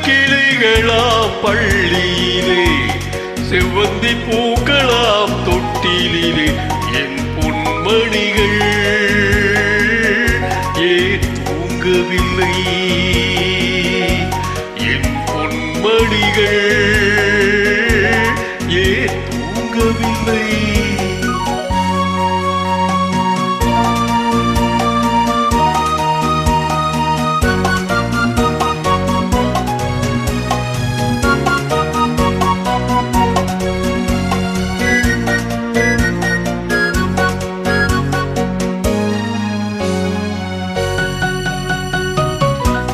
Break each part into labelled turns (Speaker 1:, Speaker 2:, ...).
Speaker 1: கிளிகளாம் பள்ளியிலே செவ்வந்தி பூக்களாம் தொட்டிலே என் பொன்மணிகள் ஏன் தூங்கவில்லை என் பொன்மணிகள் ஏன் தூங்கவில்லை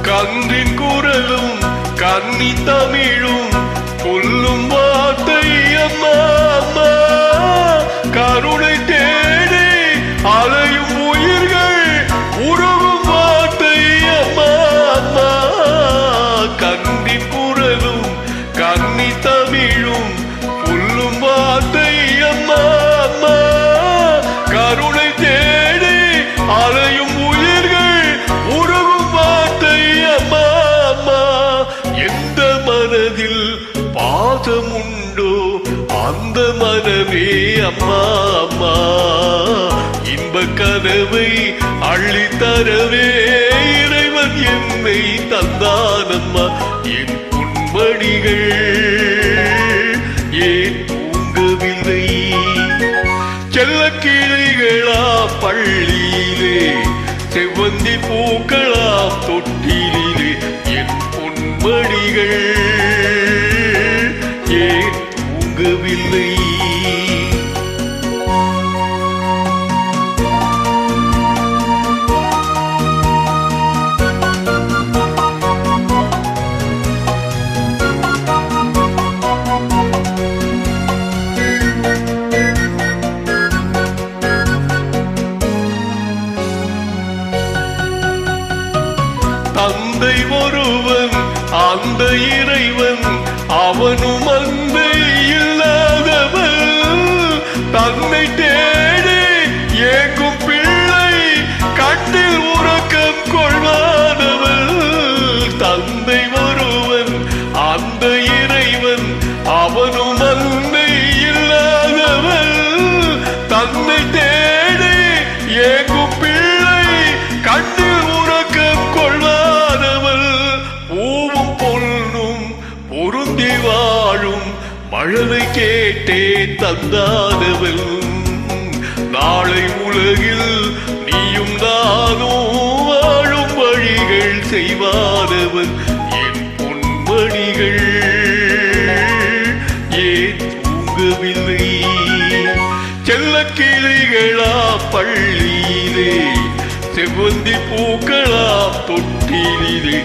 Speaker 1: கன்றின் குரலும் கன்னி தமிழும் சொல்லும் வார்த்தை அம்மா அம்மா கருணை தேடி அலையும் உயிர்கள் உருகும் வார்த்தை அம்மா அம்மா கன்றின் குரலும் கன்னி தமிழும் சொல்லும் வார்த்தை அம்மா அம்மா கருணை தேடி அலையும் உயிர்கள் உருகும் வார்த்தை அம்மா அம்மா எந்த மனதில் பாசம் உண்டோ அந்த மனமே அம்மா அம்மா இன்ப கனவை அள்ளித்தரவே இறைவன் என்னை தந்தானம்மா என் பொன்மணிகள் ஏன் தூங்கவில்லை செல்ல கிளிகளாம் பள்ளியிலே செவ்வந்தி பூக்களாம் தொட்டிலே என் பொன்மணிகள் ஏன் தூங்கவில்லை தந்தை ஒருவன் அந்த இறைவன் அவனும் அன்பை இல்லாதவன் தன்னை தேடி ஏங்கும் பிள்ளை கண்ணில் உறக்கம் கொள்வானவன் தந்தை ஒருவன் அந்த இறைவன் அவனும் அன்பை இல்லாதவன் தன்னை தேடி ஏங்கும் பிள்ளை கண்ணில் உறக்கம் கொள்வானவள் பூவும் பொன்னும் பொருந்தி வாழும் மழலை கேட்டே தந்தானவள் நாளை உலகில் நீயும் நானும் வாழும் வழிகள் செய்வானவன் என் பொன்மணிகள் ஏன் தூங்கவில்லை செல்ல கிளிகளாம் பள்ளியிலே செவ்வந்தி பூக்களாம் தொட்டிலே